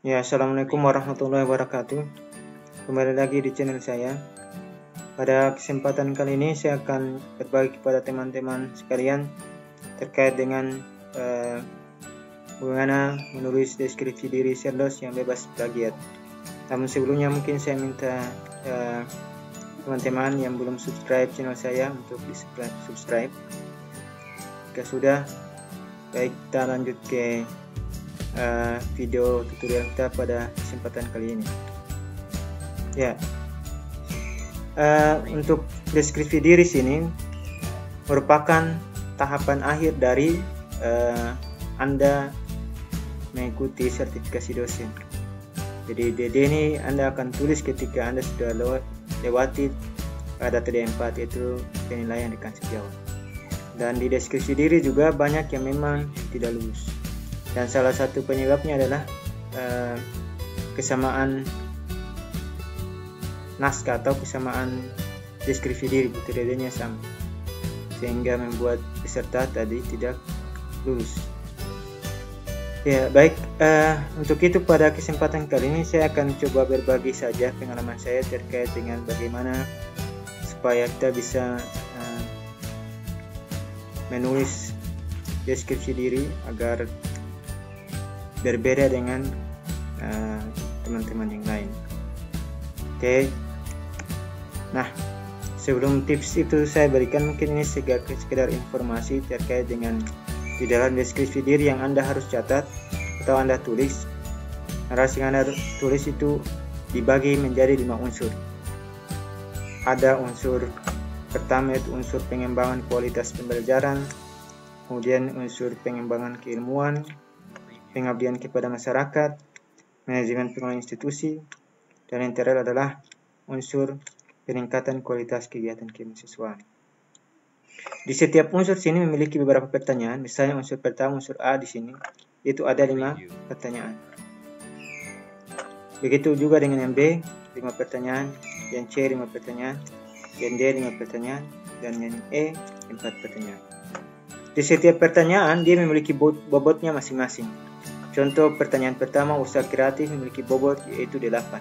Ya, Assalamualaikum warahmatullahi wabarakatuh. Kembali lagi di channel saya. Pada kesempatan kali ini saya akan berbagi kepada teman-teman sekalian terkait dengan bagaimana menulis deskripsi diri Sherdos yang bebas plagiat. Namun sebelumnya mungkin saya minta teman-teman yang belum subscribe channel saya untuk subscribe. Jika sudah, baik kita lanjut ke video tutorial kita pada kesempatan kali ini. Ya, untuk deskripsi diri sini merupakan tahapan akhir dari Anda mengikuti sertifikasi dosen. Jadi DD ini Anda akan tulis ketika Anda sudah lewati pada TD4, yaitu penilaian rekan sejawat. Dan di deskripsi diri juga banyak yang memang tidak lulus. Dan salah satu penyebabnya adalah kesamaan naskah atau kesamaan deskripsi diri, TD-nya sama, sehingga membuat peserta tadi tidak lulus. Ya, baik, untuk itu pada kesempatan kali ini saya akan coba berbagi saja pengalaman saya terkait dengan bagaimana supaya kita bisa menulis deskripsi diri agar berbeda dengan teman-teman yang lain. Oke. Nah, sebelum tips itu saya berikan, mungkin ini sekedar informasi terkait dengan di dalam deskripsi diri yang Anda harus catat atau Anda tulis. Narasi yang Anda tulis itu dibagi menjadi 5 unsur. Ada unsur pertama, yaitu unsur pengembangan kualitas pembelajaran, kemudian unsur pengembangan keilmuan, pengabdian kepada masyarakat, manajemen pengelolaan institusi, dan yang terakhir adalah unsur peningkatan kualitas kegiatan kemahasiswaan. Di setiap unsur sini memiliki beberapa pertanyaan. Misalnya unsur pertama, unsur A di sini, itu ada 5 pertanyaan. Begitu juga dengan yang B, 5 pertanyaan, yang C 5 pertanyaan, yang D 5 pertanyaan, dan yang E 4 pertanyaan. Di setiap pertanyaan dia memiliki bobotnya masing-masing. Contoh pertanyaan pertama, usaha kreatif, memiliki bobot yaitu 8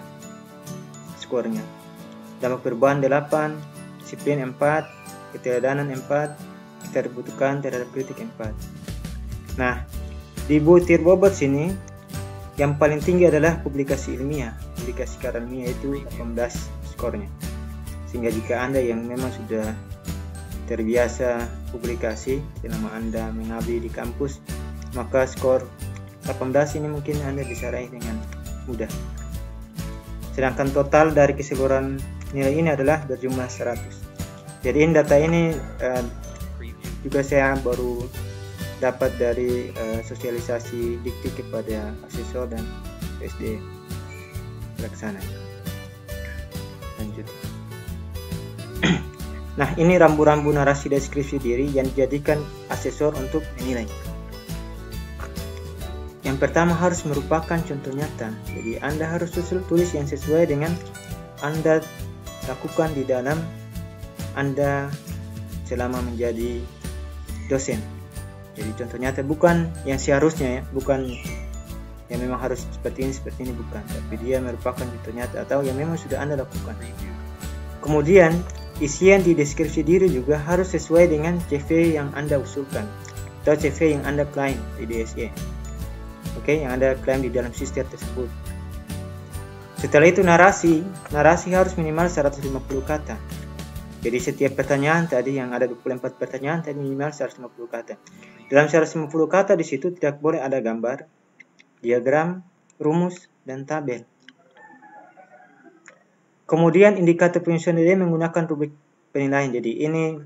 skornya. Dampak perubahan 8, disiplin 4, keteladanan 4, kita dibutuhkan terhadap kritik 4. Nah, di butir bobot sini yang paling tinggi adalah publikasi ilmiah. Publikasi karya ilmiah itu 18 skornya. Sehingga jika Anda yang memang sudah terbiasa publikasi selama Anda mengabdi di kampus, maka skor 18 ini mungkin Anda bisa raih dengan mudah. Sedangkan total dari keseluruhan nilai ini adalah berjumlah 100. Jadi data ini juga saya baru dapat dari sosialisasi dikti kepada asesor dan SD pelaksana. Lanjut. Nah, ini rambu-rambu narasi deskripsi diri yang dijadikan asesor untuk menilai. Yang pertama harus merupakan contoh nyata. Jadi Anda harus tulis yang sesuai dengan Anda lakukan di dalam Anda selama menjadi dosen. Jadi contoh nyata, bukan yang seharusnya ya, bukan yang memang harus seperti ini bukan, tapi dia merupakan contoh nyata atau yang memang sudah Anda lakukan. Kemudian isian di deskripsi diri juga harus sesuai dengan CV yang Anda usulkan atau CV yang Anda klaim di DSE. Oke, yang Anda klaim di dalam sistem tersebut. Setelah itu narasi harus minimal 150 kata. Jadi setiap pertanyaan tadi yang ada 24 pertanyaan tadi minimal 150 kata. Dalam 150 kata di situ tidak boleh ada gambar, diagram, rumus, dan tabel. Kemudian indikator penyusunan nilai menggunakan rubrik penilaian. Jadi ini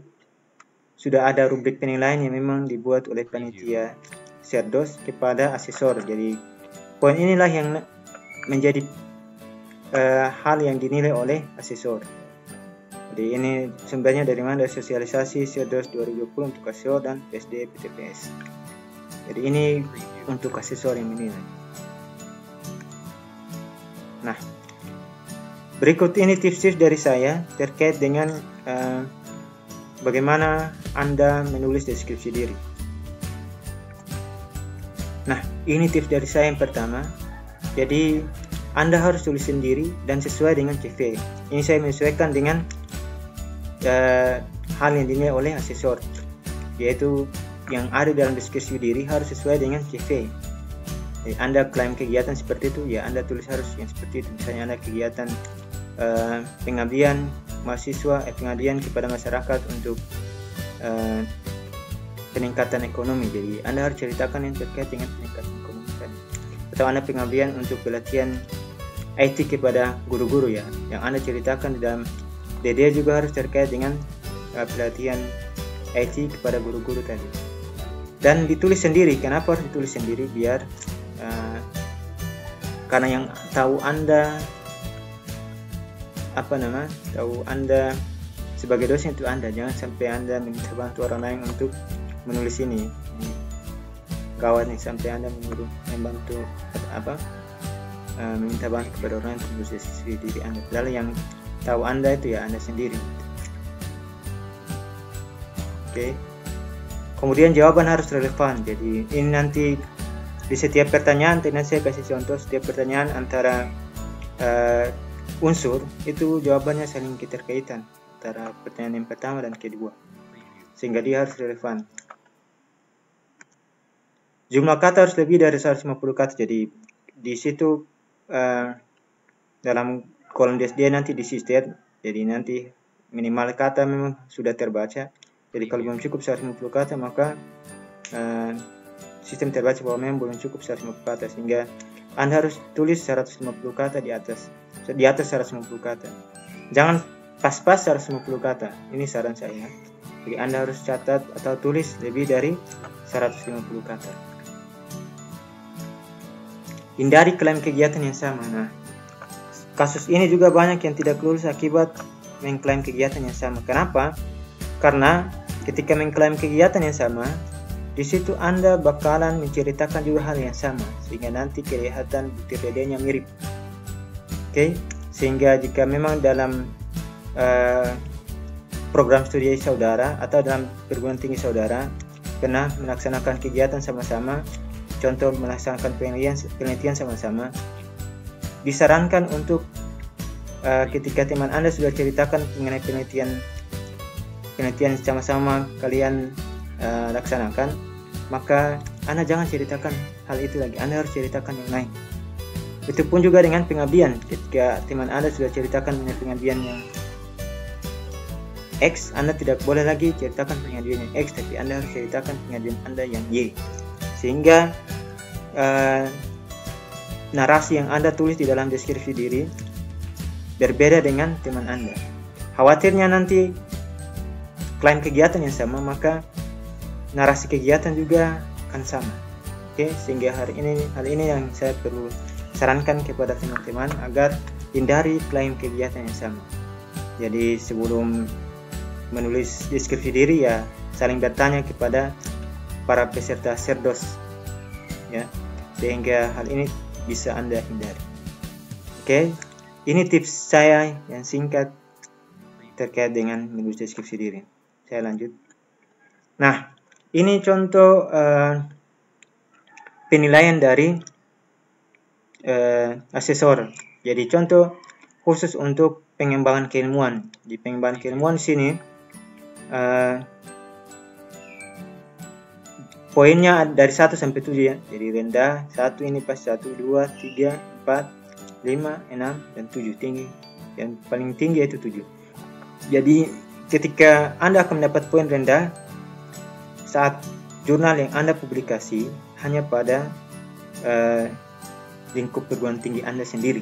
sudah ada rubrik penilaian yang memang dibuat oleh panitia Sherdos kepada asesor. Jadi poin inilah yang menjadi hal yang dinilai oleh asesor. Jadi ini sumbernya dari mana? Dari sosialisasi Sherdos 2020 untuk asesor dan PSD PTPS. Jadi ini untuk asesor yang menilai. Nah, berikut ini tips-tips dari saya terkait dengan bagaimana Anda menulis deskripsi diri. Nah, ini tips dari saya yang pertama. Jadi Anda harus tulis sendiri dan sesuai dengan CV. Ini saya menyesuaikan dengan hal yang dinilai oleh asesor, yaitu yang ada dalam deskripsi diri harus sesuai dengan CV. Jadi Anda klaim kegiatan seperti itu, ya Anda tulis harus yang seperti itu. Misalnya Anda kegiatan pengabdian mahasiswa, pengabdian kepada masyarakat untuk peningkatan ekonomi. Jadi Anda harus ceritakan yang terkait dengan peningkatan ekonomi tadi. Atau Anda pengabdian untuk pelatihan IT kepada guru-guru, ya, yang Anda ceritakan di dalam DD juga harus terkait dengan pelatihan IT kepada guru-guru tadi. Dan ditulis sendiri. Kenapa harus ditulis sendiri? Biar karena yang tahu Anda tahu Anda sebagai dosen itu Anda. Jangan sampai Anda minta bantu orang lain untuk menulis ini. Gawat nih sampai Anda membantu meminta bantu kepada orang yang menulis diri Anda. Padahal yang tahu Anda itu ya Anda sendiri. Oke. Kemudian jawaban harus relevan. Jadi ini nanti di setiap pertanyaan, nanti saya kasih contoh, setiap pertanyaan antara unsur itu jawabannya saling keterkaitan antara pertanyaan yang pertama dan kedua, sehingga dia harus relevan. Jumlah kata harus lebih dari 150 kata. Jadi di situ dalam kolom dia nanti di state, jadi nanti minimal kata memang sudah terbaca. Jadi kalau belum cukup 150 kata, maka sistem terbaca bahwa memang belum cukup 150 kata, sehingga Anda harus tulis 150 kata di atas 150 kata. Jangan pas-pas 150 kata. Ini saran saya. Jadi Anda harus catat atau tulis lebih dari 150 kata. Hindari klaim kegiatan yang sama. Nah, kasus ini juga banyak yang tidak lulus akibat mengklaim kegiatan yang sama. Kenapa? Karena ketika mengklaim kegiatan yang sama, di situ Anda bakalan menceritakan juga hal yang sama, sehingga nanti kelihatan bukti DD-nya mirip. Oke, sehingga jika memang dalam program studi saudara atau dalam perguruan tinggi saudara pernah melaksanakan kegiatan sama-sama, contoh melaksanakan penelitian sama-sama, disarankan untuk ketika teman Anda sudah ceritakan mengenai penelitian sama-sama kalian laksanakan, maka Anda jangan ceritakan hal itu lagi. Anda harus ceritakan yang lain. Itu pun juga dengan pengabdian. Ketika teman Anda sudah ceritakan mengenai pengabdian yang X, Anda tidak boleh lagi ceritakan pengabdian yang X, tapi Anda harus ceritakan pengabdian Anda yang Y, sehingga narasi yang Anda tulis di dalam deskripsi diri berbeda dengan teman Anda. Khawatirnya nanti klaim kegiatan yang sama, maka narasi kegiatan juga akan sama. Oke, sehingga hal ini yang saya perlu sarankan kepada teman-teman agar hindari klaim kegiatan yang sama. Jadi sebelum menulis deskripsi diri, ya saling bertanya kepada para peserta serdos, ya, sehingga hal ini bisa Anda hindari. Oke, ini tips saya yang singkat terkait dengan menulis deskripsi diri. Saya lanjut. Nah, ini contoh penilaian dari asesor. Jadi contoh khusus untuk pengembangan keilmuan. Di pengembangan keilmuan sini poinnya dari 1 sampai 7 ya. Jadi rendah 1 ini pas 1, 2, 3, 4, 5, 6 dan 7 tinggi. Yang paling tinggi yaitu 7. Jadi ketika Anda akan mendapat poin rendah saat jurnal yang Anda publikasi hanya pada lingkup perguruan tinggi Anda sendiri.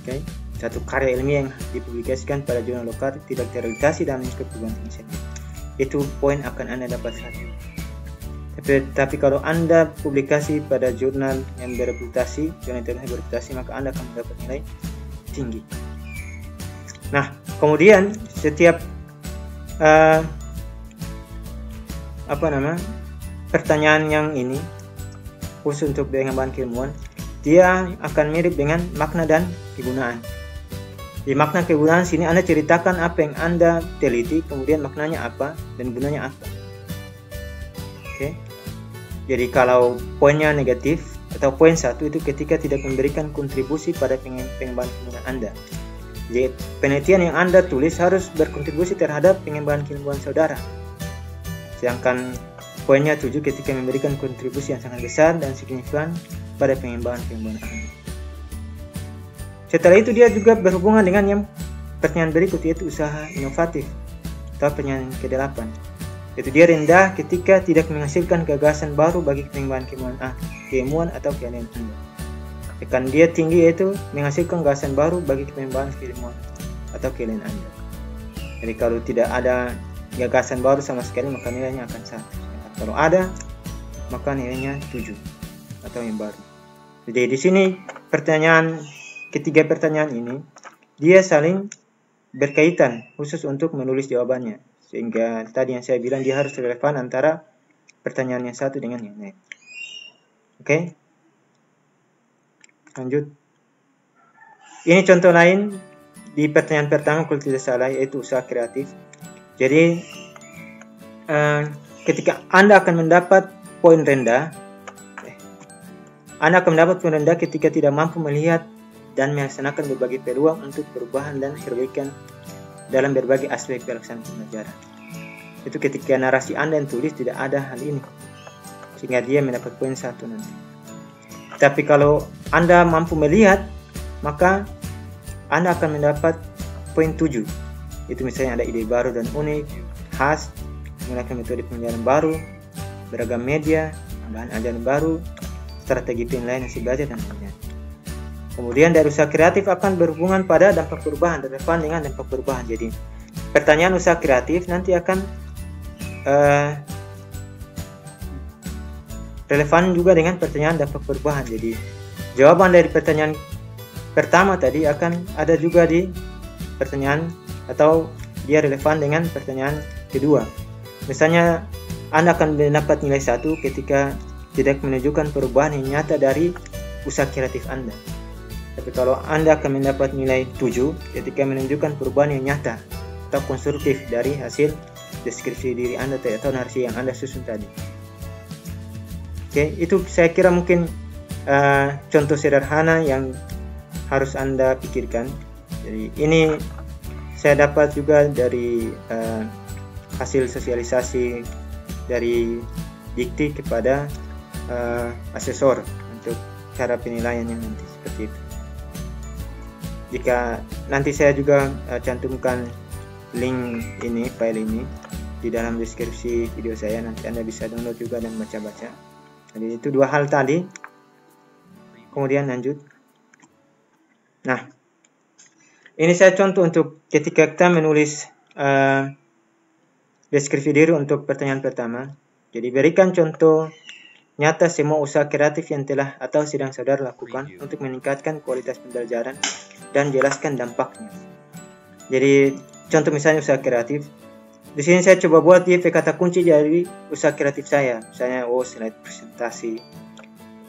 Oke, satu karya ilmiah yang dipublikasikan pada jurnal lokal tidak terrealisasi dalam lingkup perguruan tinggi sendiri, itu poin akan Anda dapat 1. Tapi kalau Anda publikasi pada jurnal yang bereputasi, jurnal internasional bereputasi, maka Anda akan mendapat nilai tinggi. Nah, kemudian setiap pertanyaan yang ini khusus untuk pengembangan keilmuan, dia akan mirip dengan makna dan kegunaan. Di makna kegunaan sini Anda ceritakan apa yang Anda teliti, kemudian maknanya apa dan gunanya apa. Oke. Jadi kalau poinnya negatif atau poin 1 itu ketika tidak memberikan kontribusi pada pengembangan keilmuan Anda. Jadi penelitian yang Anda tulis harus berkontribusi terhadap pengembangan keilmuan saudara. Sedangkan poinnya 7 ketika memberikan kontribusi yang sangat besar dan signifikan pada pengembangan Anda. Setelah itu dia juga berhubungan dengan yang pertanyaan berikut, yaitu usaha inovatif atau pertanyaan ke-8. Yaitu dia rendah ketika tidak menghasilkan gagasan baru bagi pengembangan keilmuan atau keahlian Anda. Tekan dia tinggi yaitu menghasilkan gagasan baru bagi pengembangan keilmuan atau keahlian Anda. Jadi kalau tidak ada gagasan baru sama sekali maka nilainya akan 1. Kalau ada maka nilainya 7 atau yang baru. Jadi di sini ketiga pertanyaan ini dia saling berkaitan khusus untuk menulis jawabannya. Sehingga tadi yang saya bilang dia harus relevan antara pertanyaan yang satu dengan yang lain. Oke. Lanjut. Ini contoh lain di pertanyaan pertama kalau tidak salah, yaitu usaha kreatif. Jadi ketika Anda akan mendapat poin rendah, ketika tidak mampu melihat dan melaksanakan berbagai peluang untuk perubahan dan perbaikan dalam berbagai aspek pelaksanaan pembelajaran. Itu ketika narasi Anda yang tulis tidak ada hal ini, sehingga dia mendapat poin 1 nanti. Tapi kalau Anda mampu melihat, maka Anda akan mendapat poin 7. Itu misalnya ada ide baru dan unik, khas, menggunakan metode pembelajaran baru, beragam media, bahan ajaran baru, strategi penilaian hasil belajar dan lainnya. Kemudian dari usaha kreatif akan berhubungan pada dampak perubahan, relevan dengan dampak perubahan. Jadi pertanyaan usaha kreatif nanti akan relevan juga dengan pertanyaan dampak perubahan. Jadi jawaban dari pertanyaan pertama tadi akan ada juga di pertanyaan atau dia relevan dengan pertanyaan kedua. Misalnya Anda akan mendapat nilai 1 ketika tidak menunjukkan perubahan yang nyata dari usaha kreatif Anda. Tapi kalau Anda akan mendapat nilai 7 ketika menunjukkan perubahan yang nyata atau konstruktif dari hasil deskripsi diri Anda atau narasi yang Anda susun tadi. Oke, itu saya kira mungkin contoh sederhana yang harus Anda pikirkan. Jadi ini saya dapat juga dari hasil sosialisasi dari Dikti kepada asesor untuk cara penilaiannya nanti seperti itu. Jika nanti saya juga cantumkan link ini, file ini di dalam deskripsi video saya, nanti Anda bisa download juga dan baca-baca. Jadi itu 2 hal tadi. Kemudian lanjut. Nah, ini saya contoh untuk ketika kita menulis deskripsi diri untuk pertanyaan pertama. Jadi berikan contoh nyata semua usaha kreatif yang telah atau sedang saudara lakukan untuk meningkatkan kualitas pembelajaran dan jelaskan dampaknya. Jadi contoh misalnya usaha kreatif. Di sini saya coba buat dia kata kunci dari usaha kreatif saya. Misalnya slide presentasi.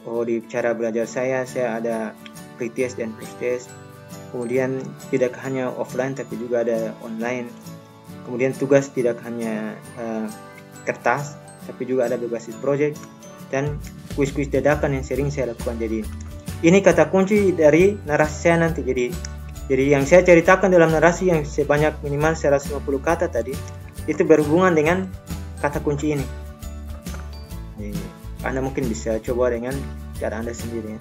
Di cara belajar saya ada pretest dan post-test. Kemudian tidak hanya offline tapi juga ada online. Kemudian tugas tidak hanya kertas tapi juga ada berbasis project dan kuis-kuis dadakan yang sering saya lakukan. Jadi ini kata kunci dari narasi saya nanti. Jadi yang saya ceritakan dalam narasi yang sebanyak minimal 150 kata tadi itu berhubungan dengan kata kunci ini. Jadi, Anda mungkin bisa coba dengan cara Anda sendiri ya.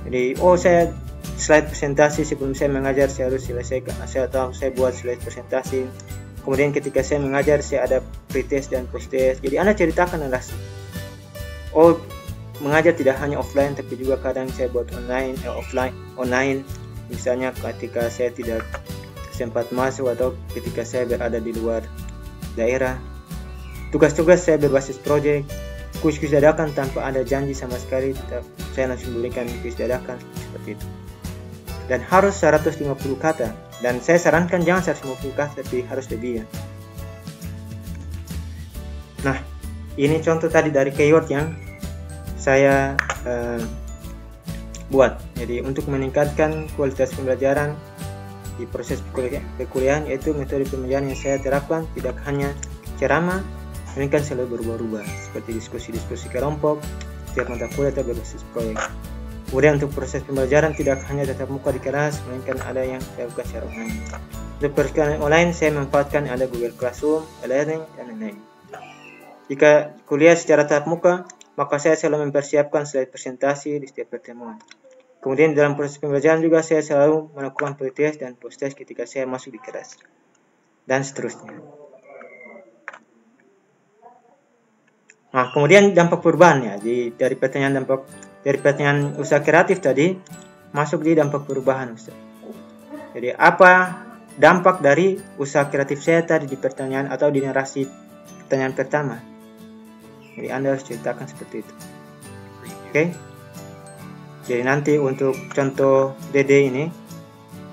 Jadi saya slide presentasi sebelum saya mengajar saya harus selesaikan. Saya buat slide presentasi. Kemudian ketika saya mengajar saya ada pretest dan post-test. Jadi Anda ceritakan narasi. Mengajar tidak hanya offline tapi juga kadang saya buat online. Misalnya ketika saya tidak sempat masuk atau ketika saya berada di luar daerah. Tugas-tugas saya berbasis project. Kuis-kuis dadakan tanpa ada janji sama sekali. Saya langsung berikan kuis dadakan seperti itu. Dan harus 150 kata. Dan saya sarankan jangan 150 kata tapi harus lebih ya. Nah, ini contoh tadi dari keyword yang saya buat. Jadi untuk meningkatkan kualitas pembelajaran di proses perkuliahan, yaitu metode pembelajaran yang saya terapkan tidak hanya ceramah, melainkan selalu berubah-ubah seperti diskusi-diskusi kelompok, setiap mata kuliah atau berbasis proyek. Kemudian untuk proses pembelajaran tidak hanya tatap muka di kelas, melainkan ada yang saya lakukan secara online. Untuk perkuliahan online, saya memanfaatkan ada Google Classroom, e-learning, dan lain-lain. Jika kuliah secara tatap muka, maka saya selalu mempersiapkan slide presentasi di setiap pertemuan. Kemudian dalam proses pembelajaran juga saya selalu melakukan pretest dan post-test ketika saya masuk di kelas, dan seterusnya. Nah, kemudian dampak perubahannya dari pertanyaan usaha kreatif tadi masuk di dampak perubahan, Ustaz. Jadi apa dampak dari usaha kreatif saya tadi di pertanyaan atau di narasi pertanyaan pertama? Jadi Anda harus ceritakan seperti itu. Oke? Jadi nanti untuk contoh DD ini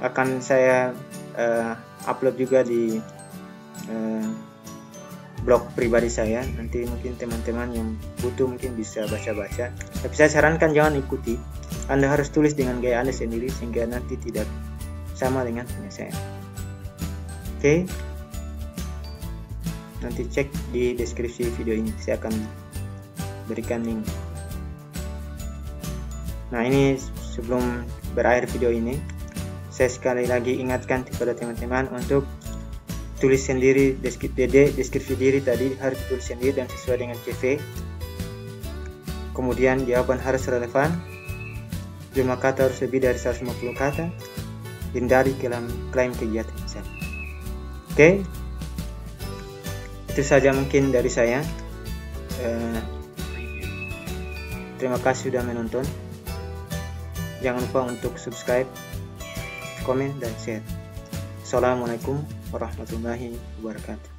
akan saya upload juga di blog pribadi saya. Nanti mungkin teman-teman yang butuh mungkin bisa baca-baca. Tapi saya sarankan jangan ikuti. Anda harus tulis dengan gaya Anda sendiri sehingga nanti tidak sama dengan punya saya. Oke? Nanti cek di deskripsi video ini. Saya akan berikan link. Nah, ini sebelum berakhir video ini, saya sekali lagi ingatkan kepada teman-teman untuk tulis sendiri deskripsi diri tadi harus ditulis sendiri dan sesuai dengan CV. Kemudian jawaban harus relevan, jumlah kata harus lebih dari 150 kata, hindari klaim kegiatan misalnya. Oke, itu saja mungkin dari saya. Terima kasih sudah menonton. Jangan lupa untuk subscribe, komen, dan share. Assalamualaikum warahmatullahi wabarakatuh.